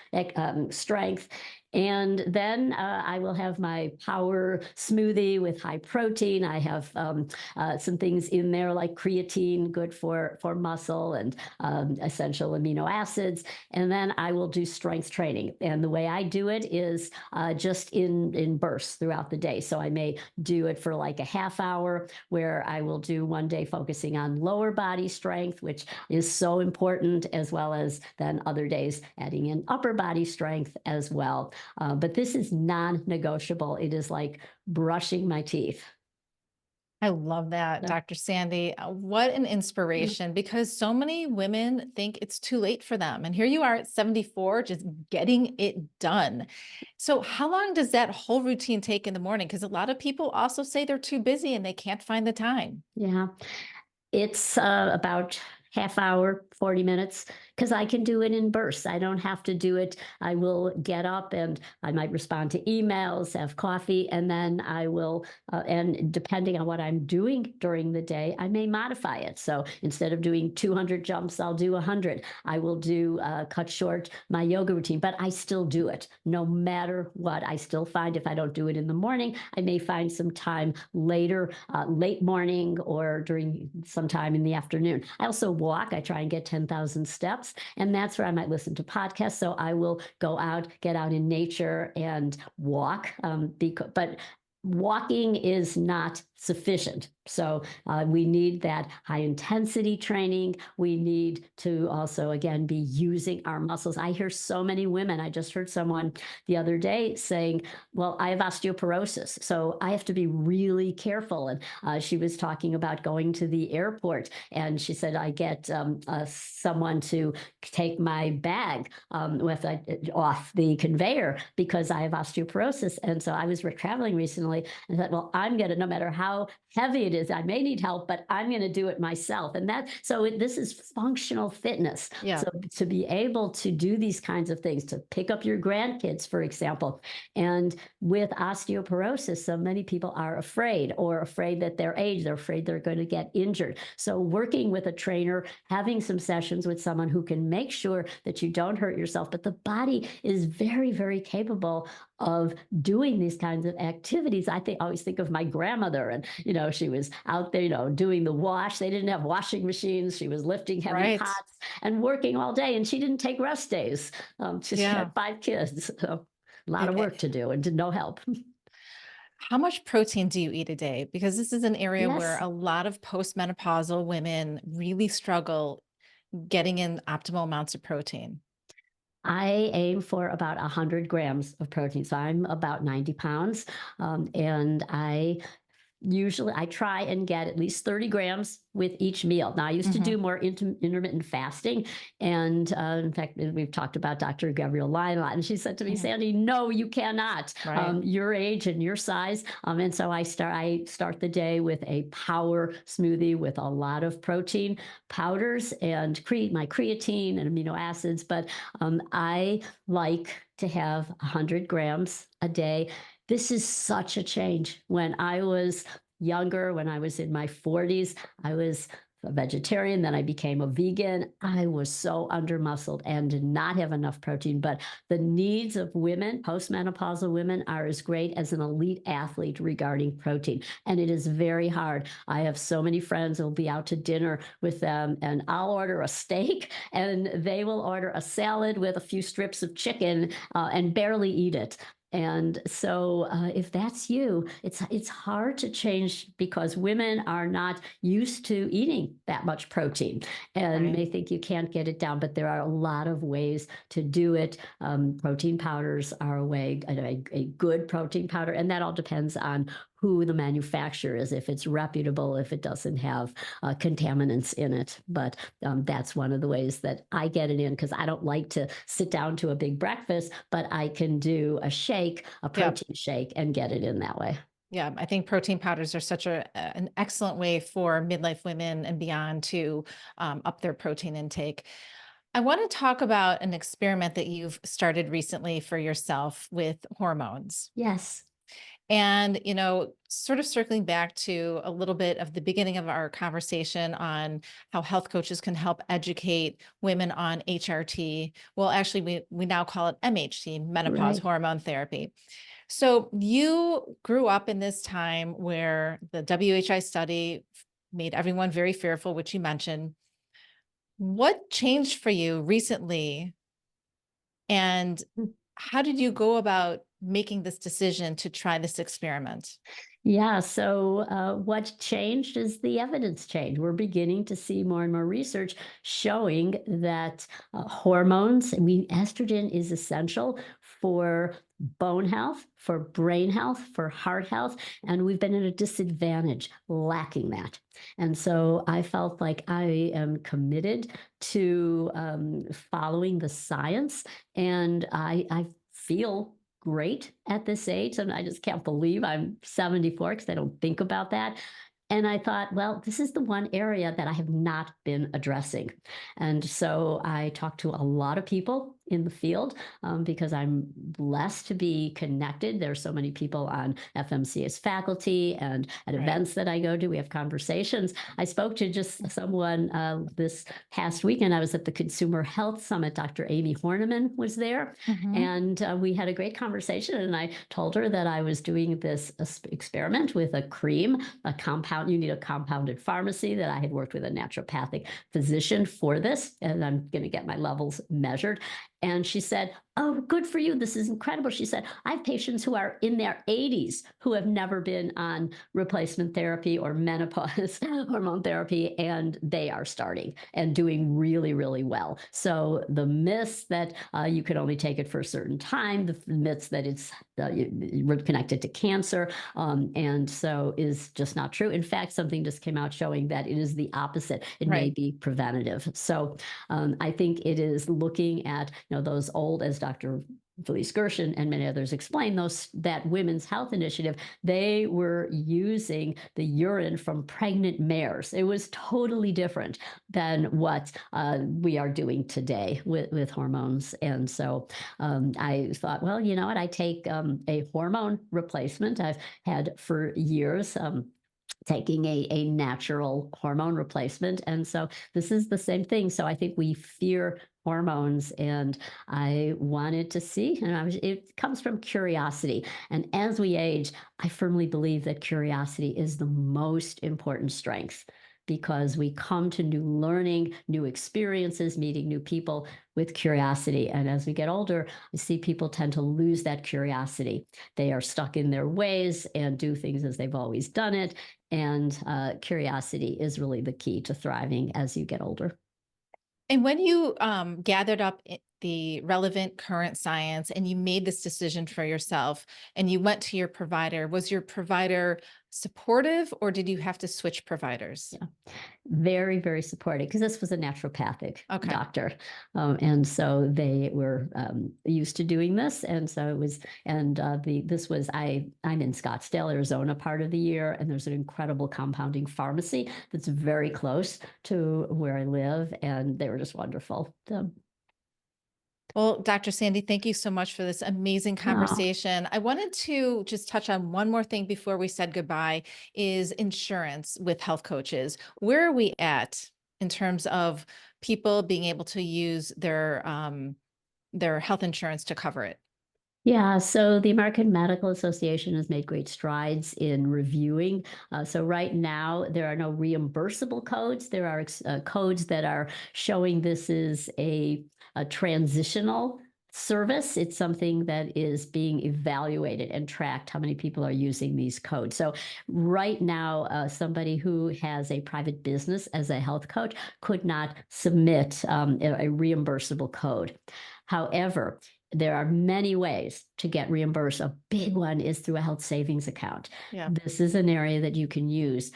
strength. And then I will have my power smoothie with high protein. I have some things in there like creatine, good for muscle, and essential amino acids. And then I will do strength training. And the way I do it is just in bursts throughout the day. So I may do it for like a half hour where I will do one day focusing on lower body strength, which is so important, as well as then other days adding in upper body strength as well. But this is non-negotiable. It is like brushing my teeth. I love that, Yeah. Dr. Sandy. What an Yeah. inspiration because so many women think it's too late for them. And here you are at 74, just getting it done. So, how long does that whole routine take in the morning? Because a lot of people also say they're too busy and they can't find the time. Yeah. It's about half hour, 40 minutes, because I can do it in bursts. I don't have to do it. I will get up and I might respond to emails, have coffee, and then I will, and depending on what I'm doing during the day, I may modify it. So instead of doing 200 jumps, I'll do 100. I will do, cut short my yoga routine, but I still do it no matter what. I still find if I don't do it in the morning, I may find some time later, late morning or during sometime in the afternoon. I also walk. I try and get 10,000 steps. And that's where I might listen to podcasts. So I will go out, get out in nature and walk. But walking is not sufficient. So we need that high intensity training. We need to also, again, be using our muscles. I hear so many women. I just heard someone the other day saying, well, I have osteoporosis, so I have to be really careful. And she was talking about going to the airport, and she said, I get someone to take my bag off the conveyor because I have osteoporosis. And so I was traveling recently and thought, well, I'm going to, no matter how heavy it is, I may need help, but I'm going to do it myself. And this is functional fitness. Yeah. So to be able to do these kinds of things, to pick up your grandkids, for example, and with osteoporosis, so many people are afraid that their age, they're afraid they're going to get injured. So working with a trainer, having some sessions with someone who can make sure that you don't hurt yourself, but the body is very, very capable of doing these kinds of activities. I always think of my grandmother, and she was out there, doing the wash. They didn't have washing machines. She was lifting heavy Right. pots and working all day, and she didn't take rest days. She had 5 kids, so a lot of work to do, and no help. How much protein do you eat a day? Because this is an area where Yes. a lot of postmenopausal women really struggle getting in optimal amounts of protein. I aim for about 100 grams of protein. So I'm about 90 pounds. And I try and get at least 30 grams with each meal. Now, I used to Mhm. do more intermittent fasting. And in fact, we've talked about Dr. Gabrielle Lyon a lot. And she said to me, Mhm. Sandy, no, you cannot. Right. Your age and your size. And so I start the day with a power smoothie with a lot of protein powders and my creatine and amino acids. But I like to have 100 grams a day. This is such a change. When I was younger, when I was in my 40s, I was a vegetarian, then I became a vegan. I was so undermuscled and did not have enough protein. But the needs of women, postmenopausal women, are as great as an elite athlete regarding protein. And it is very hard. I have so many friends who will be out to dinner with them, and I'll order a steak, and they will order a salad with a few strips of chicken and barely eat it. And so, if that's you, it's hard to change because women are not used to eating that much protein and Right. may think you can't get it down. But there are a lot of ways to do it. Protein powders are a good protein powder, and that all depends on who the manufacturer is, if it's reputable, if it doesn't have contaminants in it. But that's one of the ways that I get it in, because I don't like to sit down to a big breakfast, but I can do a Yeah. protein shake, and get it in that way. Yeah. I think protein powders are such an excellent way for midlife women and beyond to up their protein intake. I want to talk about an experiment that you've started recently for yourself with hormones. Yes. And, sort of circling back to a little bit of the beginning of our conversation on how health coaches can help educate women on HRT. Well, actually, we now call it MHT, menopause Right. hormone therapy. So you grew up in this time where the WHI study made everyone very fearful, which you mentioned. What changed for you recently, and how did you go about making this decision to try this experiment? Yeah. So, what changed is the evidence change. We're beginning to see more and more research showing that estrogen is essential for bone health, for brain health, for heart health. And we've been at a disadvantage lacking that. And so I felt like I am committed to following the science. And I feel great at this age. And I just can't believe I'm 74, because I don't think about that. And I thought, well, this is the one area that I have not been addressing. And so I talked to a lot of people in the field because I'm blessed to be connected. There's so many people on FMC's faculty and at Right. events that I go to. We have conversations. I spoke to just someone this past weekend. I was at the Consumer Health Summit. Dr. Amy Horniman was there, Mhm. and we had a great conversation. And I told her that I was doing this experiment with a cream, a compound. You need a compounded pharmacy. That I had worked with a naturopathic physician for this, and I'm going to get my levels measured. And she said, "Oh, good for you. This is incredible." She said, "I have patients who are in their 80s who have never been on replacement therapy or menopause hormone therapy, and they are starting and doing really, really well." So the myths that you could only take it for a certain time, the myths that it's connected to cancer, and so is just not true. In fact, something just came out showing that it is the opposite. It may Right. be preventative. So I think it is looking at those old, as Dr. Felice Gershon and many others explain, that Women's Health Initiative, they were using the urine from pregnant mares. It was totally different than what we are doing today with hormones. And so I thought, well, you know what? I take a hormone replacement. I've had for years. Taking a natural hormone replacement. And so this is the same thing. So I think we fear hormones, and I wanted to see, and it comes from curiosity. And as we age, I firmly believe that curiosity is the most important strength, because we come to new learning, new experiences, meeting new people with curiosity. And as we get older, I see people tend to lose that curiosity. They are stuck in their ways and do things as they've always done it. And curiosity is really the key to thriving as you get older. And when you gathered up the relevant current science and you made this decision for yourself and you went to your provider, was your provider supportive or did you have to switch providers? Yeah. Very, very supportive, because this was a naturopathic Okay. doctor. And so they were used to doing this. And so it was, and I'm in Scottsdale, Arizona part of the year, and there's an incredible compounding pharmacy that's very close to where I live. And they were just wonderful. Well, Dr. Sandy, thank you so much for this amazing Oh, conversation. I wanted to just touch on one more thing before we said goodbye is insurance with health coaches. Where are we at in terms of people being able to use their health insurance to cover it? yeah, so the American Medical Association has made great strides in reviewing. So right now, there are no reimbursable codes. There are codes that are showing this is a transitional service. It's something that is being evaluated and tracked, how many people are using these codes. So right now, somebody who has a private business as a health coach could not submit a reimbursable code. However, there are many ways to get reimbursed. A big one is through a health savings account. Yeah. This is an area that you can use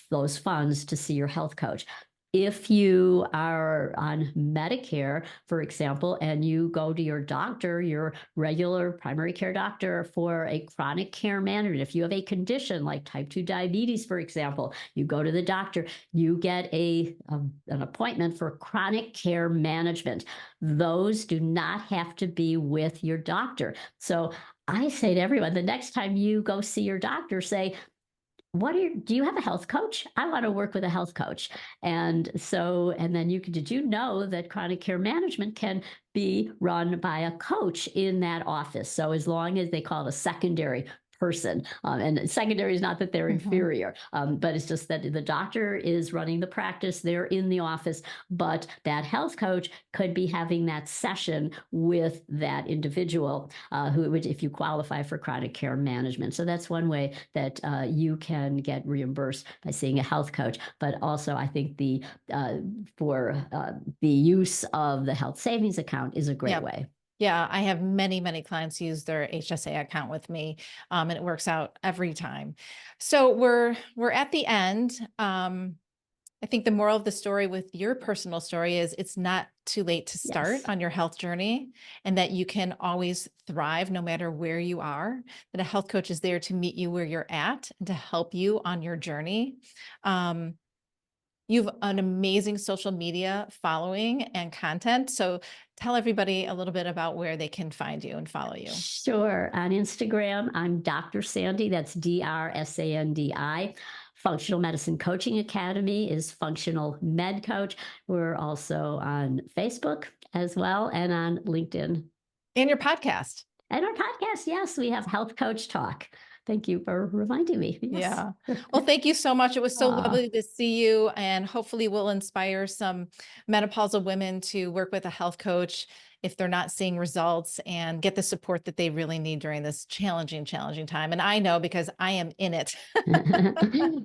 those funds to see your health coach. If you are on Medicare, for example, and you go to your doctor, your regular primary care doctor, for a chronic care management, if you have a condition like type 2 diabetes, for example, you go to the doctor, you get an appointment for chronic care management. Those do not have to be with your doctor. So I say to everyone, the next time you go see your doctor, say, do you have a health coach? I want to work with a health coach. And so, and then did you know that chronic care management can be run by a coach in that office? So as long as they call it a secondary person, and secondary is not that they're Mhm. inferior, but it's just that the doctor is running the practice, they're in the office, but that health coach could be having that session with that individual who would, if you qualify for chronic care management. So that's one way that you can get reimbursed by seeing a health coach. But also, I think for the use of the health savings account is a great Yeah. way. Yeah, I have many, many clients use their HSA account with me, and it works out every time. So we're at the end. I think the moral of the story with your personal story is it's not too late to start Yes. on your health journey, and that you can always thrive no matter where you are. That a health coach is there to meet you where you're at and to help you on your journey. Um, You've an amazing social media following and content. So tell everybody a little bit about where they can find you and follow you. Sure. On Instagram, I'm Dr. Sandy. That's DrSandi. Functional Medicine Coaching Academy is Functional Med Coach. We're also on Facebook as well and on LinkedIn. And your podcast. And our podcast, yes, we have Health Coach Talk. Thank you for reminding me. Yes. Yeah. Well, thank you so much. It was so Aw. lovely to see you, and hopefully we'll inspire some menopausal women to work with a health coach if they're not seeing results, and get the support that they really need during this challenging time. And I know because I am in it.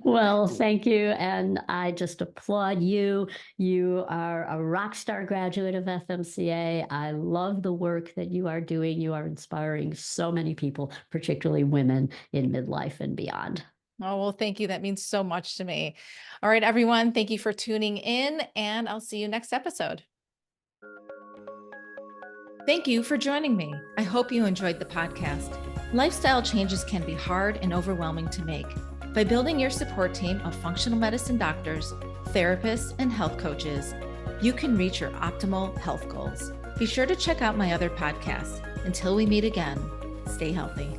Well, thank you. And I just applaud you. You are a rock star graduate of FMCA. I love the work that you are doing. You are inspiring so many people, particularly women in midlife and beyond. Oh, well, thank you. That means so much to me. All right, everyone, thank you for tuning in, and I'll see you next episode. Thank you for joining me. I hope you enjoyed the podcast. Lifestyle changes can be hard and overwhelming to make. By building your support team of functional medicine doctors, therapists, and health coaches, you can reach your optimal health goals. Be sure to check out my other podcasts. Until we meet again, stay healthy.